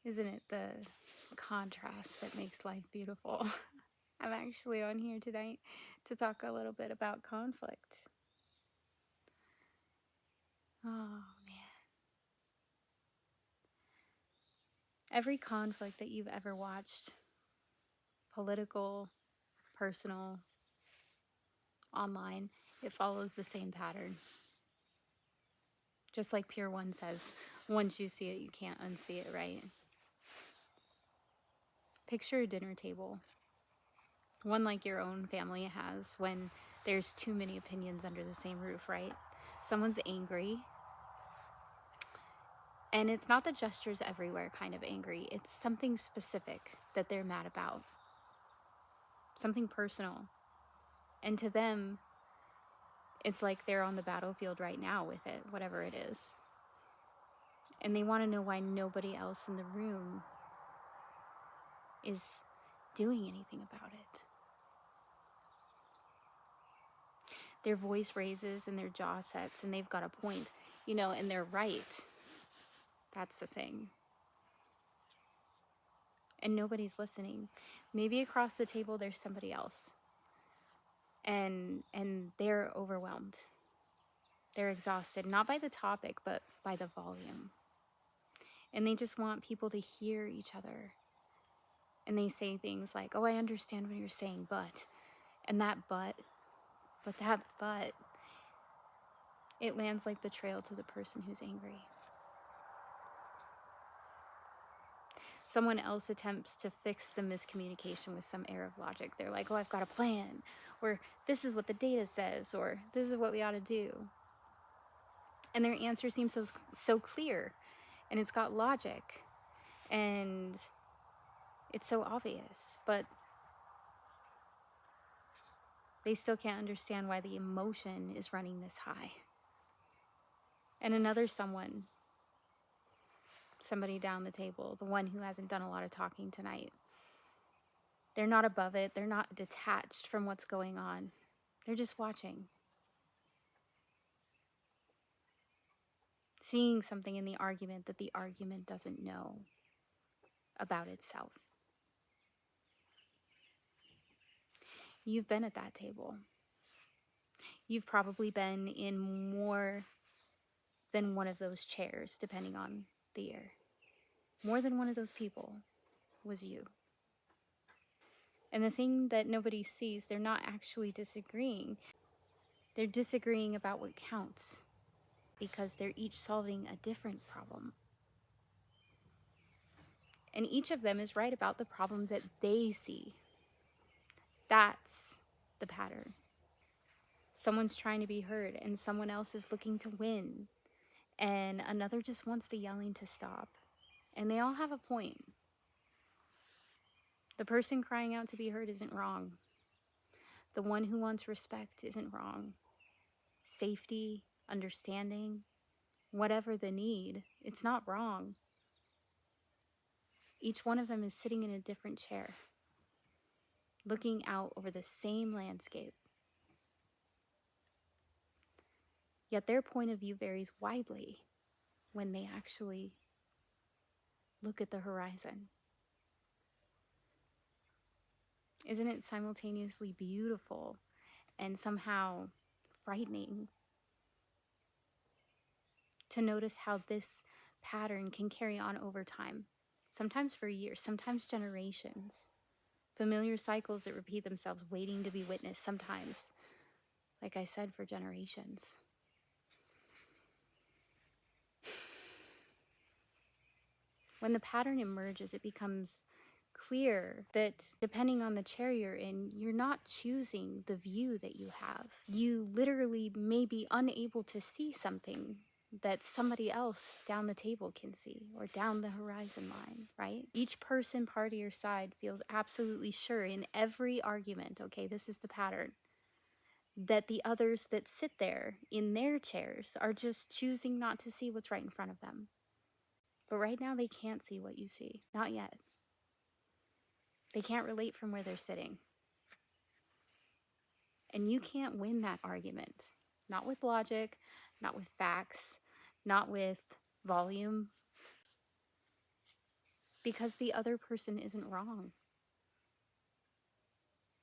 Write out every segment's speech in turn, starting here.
Isn't it the contrast that makes life beautiful? I'm actually on here tonight to talk a little bit about conflict. Oh, man. Every conflict that you've ever watched, political, personal, online, it follows the same pattern. Just like Pure One says, once you see it, you can't unsee it, right? Picture a dinner table, one like your own family has when there's too many opinions under the same roof, right? Someone's angry, and it's not the gestures everywhere kind of angry. It's something specific that they're mad about, something personal. And to them, it's like they're on the battlefield right now with it, whatever it is. And they want to know why nobody else in the room is doing anything about it. Their voice raises and their jaw sets and they've got a point, and they're right. That's the thing. And nobody's listening. Maybe across the table there's somebody else. And they're overwhelmed. They're exhausted, not by the topic, but by the volume. And they just want people to hear each other. And they say things like, oh, I understand what you're saying, but, and that but that but, it lands like betrayal to the person who's angry. Someone else attempts to fix the miscommunication with some air of logic. They're like, oh, I've got a plan, or this is what the data says, or this is what we ought to do. And their answer seems so clear, and it's got logic, and it's so obvious, but they still can't understand why the emotion is running this high. And another somebody down the table, the one who hasn't done a lot of talking tonight, they're not above it. They're not detached from what's going on. They're just watching. Seeing something in the argument that the argument doesn't know about itself. You've been at that table. You've probably been in more than one of those chairs, depending on the year. More than one of those people was you. And the thing that nobody sees, they're not actually disagreeing. They're disagreeing about what counts, because they're each solving a different problem. And each of them is right about the problem that they see. That's the pattern. Someone's trying to be heard, and someone else is looking to win, and another just wants the yelling to stop. And they all have a point. The person crying out to be heard isn't wrong. The one who wants respect isn't wrong. Safety, understanding, whatever the need, it's not wrong. Each one of them is sitting in a different chair, looking out over the same landscape. Yet their point of view varies widely when they actually look at the horizon. Isn't it simultaneously beautiful and somehow frightening to notice how this pattern can carry on over time, sometimes for years, sometimes generations? Familiar cycles that repeat themselves, waiting to be witnessed, sometimes, like I said, for generations. When the pattern emerges, it becomes clear that depending on the chair you're in, you're not choosing the view that you have. You literally may be unable to see something that somebody else down the table can see, or down the horizon line, right? Each person, party, or side feels absolutely sure in every argument, okay, this is the pattern, that the others that sit there in their chairs are just choosing not to see what's right in front of them. But right now they can't see what you see, not yet. They can't relate from where they're sitting. And you can't win that argument. Not with logic, not with facts, not with volume. because the other person isn't wrong.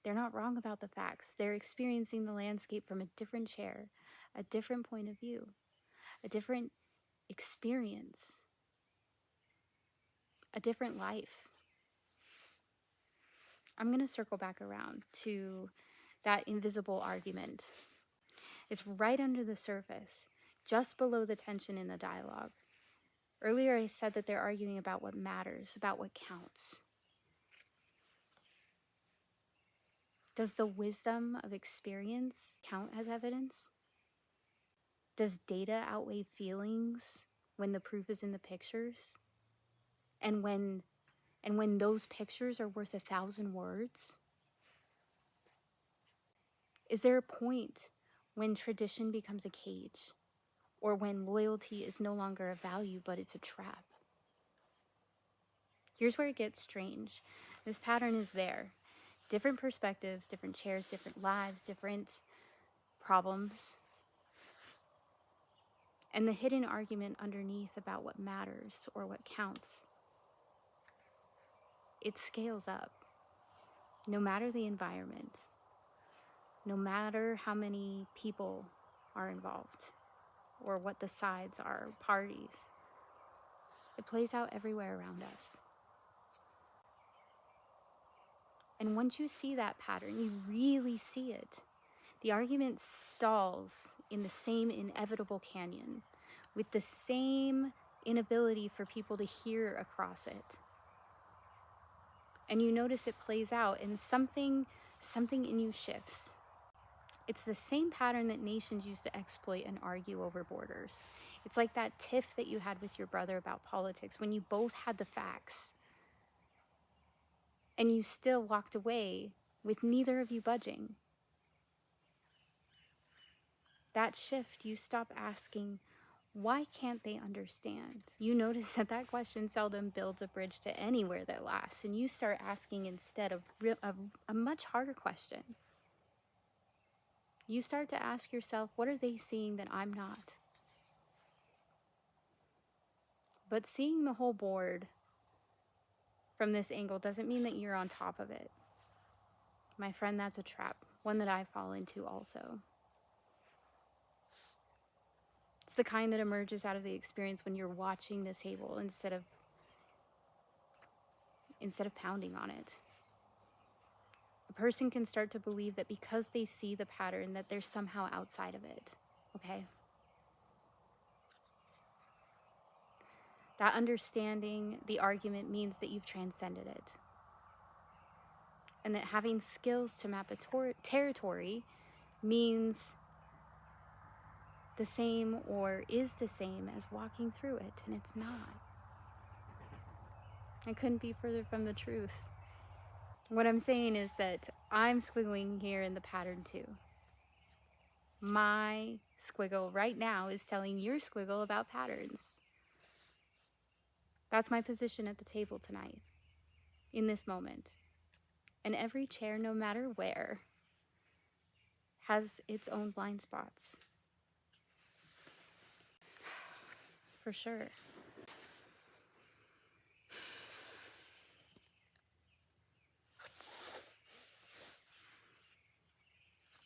They're not wrong about the facts. They're experiencing the landscape from a different chair, a different point of view, a different experience, a different life. I'm going to circle back around to that invisible argument. It's right under the surface, just below the tension in the dialogue. Earlier, I said that they're arguing about what matters, about what counts. Does the wisdom of experience count as evidence? Does data outweigh feelings when the proof is in the pictures? And when those pictures are worth 1,000 words? Is there a point when tradition becomes a cage, or when loyalty is no longer a value but it's a trap? Here's where it gets strange. This pattern is there. Different perspectives, different chairs, different lives, different problems. And the hidden argument underneath about what matters or what counts, it scales up. No matter the environment, no matter how many people are involved or what the sides are, parties, it plays out everywhere around us. And once you see that pattern, you really see it. The argument stalls in the same inevitable canyon, with the same inability for people to hear across it. And you notice it plays out, and something in you shifts. It's the same pattern that nations use to exploit and argue over borders. It's like that tiff that you had with your brother about politics when you both had the facts, and you still walked away with neither of you budging. That shift, you stop asking, why can't they understand? You notice that that question seldom builds a bridge to anywhere that lasts, and you start asking instead of a much harder question. You start to ask yourself, what are they seeing that I'm not? But seeing the whole board from this angle doesn't mean that you're on top of it. My friend, that's a trap, one that I fall into also. It's the kind that emerges out of the experience when you're watching the table instead of pounding on it. A person can start to believe that because they see the pattern that they're somehow outside of it, okay? That understanding the argument means that you've transcended it. And that having skills to map a territory means the same or is the same as walking through it, and it's not. I couldn't be further from the truth. What I'm saying is that I'm squiggling here in the pattern too. My squiggle right now is telling your squiggle about patterns. That's my position at the table tonight, in this moment. And every chair, no matter where, has its own blind spots. For sure.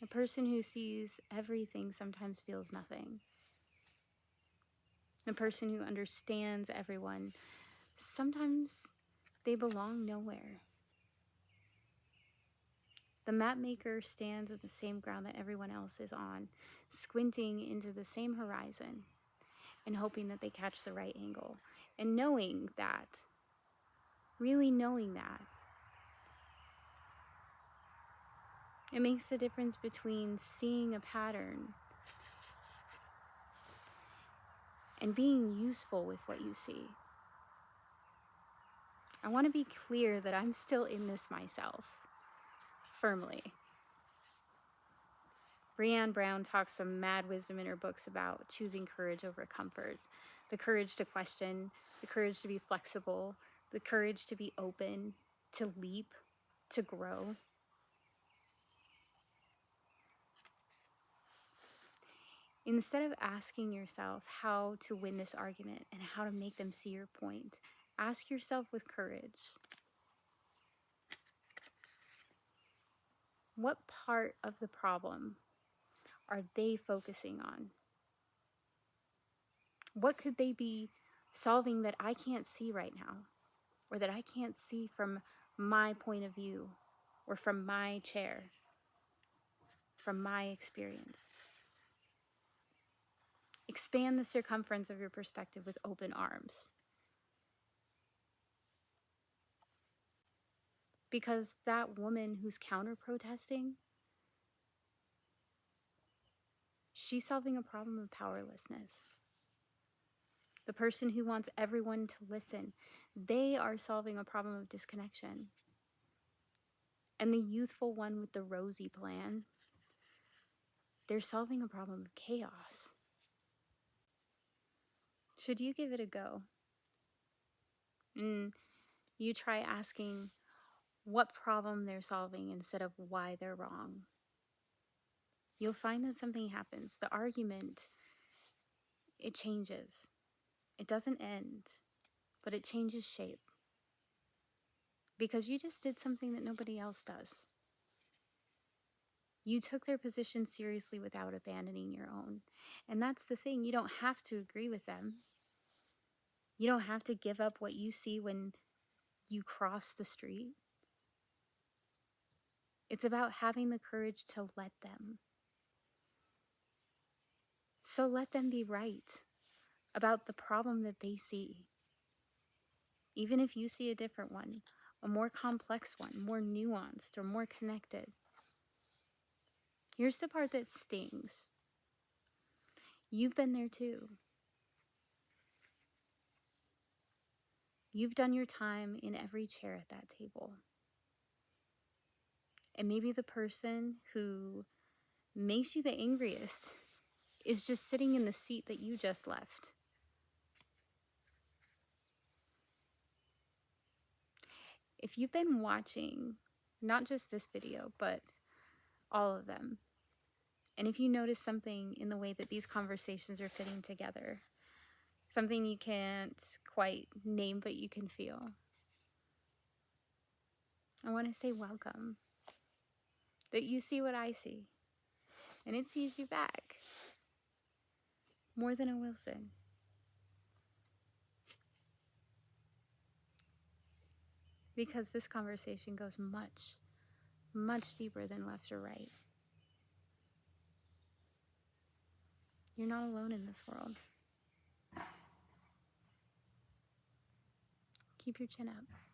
A person who sees everything sometimes feels nothing. The person who understands everyone, sometimes they belong nowhere. The map maker stands at the same ground that everyone else is on, squinting into the same horizon and hoping that they catch the right angle. And knowing that, really knowing that, it makes the difference between seeing a pattern and being useful with what you see. I want to be clear that I'm still in this myself, firmly. Brené Brown talks some mad wisdom in her books about choosing courage over comfort, the courage to question, the courage to be flexible, the courage to be open, to leap, to grow. Instead of asking yourself how to win this argument and how to make them see your point, Ask yourself with courage, what part of the problem are they focusing on? What could they be solving that I can't see right now, or that I can't see from my point of view, or from my chair, from my experience? Expand the circumference of your perspective with open arms. Because that woman who's counter-protesting, she's solving a problem of powerlessness. The person who wants everyone to listen, they are solving a problem of disconnection. And the youthful one with the rosy plan, they're solving a problem of chaos. Should you give it a go? And you try asking what problem they're solving instead of why they're wrong. You'll find that something happens. The argument, it changes. It doesn't end, but it changes shape. Because you just did something that nobody else does. You took their position seriously without abandoning your own. And that's the thing. You don't have to agree with them. You don't have to give up what you see when you cross the street. It's about having the courage to let them. So let them be right about the problem that they see. Even if you see a different one, a more complex one, more nuanced or more connected. Here's the part that stings. You've been there too. You've done your time in every chair at that table. And maybe the person who makes you the angriest is just sitting in the seat that you just left. If you've been watching, not just this video, but all of them, and if you notice something in the way that these conversations are fitting together, something you can't quite name but you can feel, I want to say welcome. That you see what I see, and it sees you back more than a Wilson. Because this conversation goes much, much deeper than left or right. You're not alone in this world. Keep your chin up.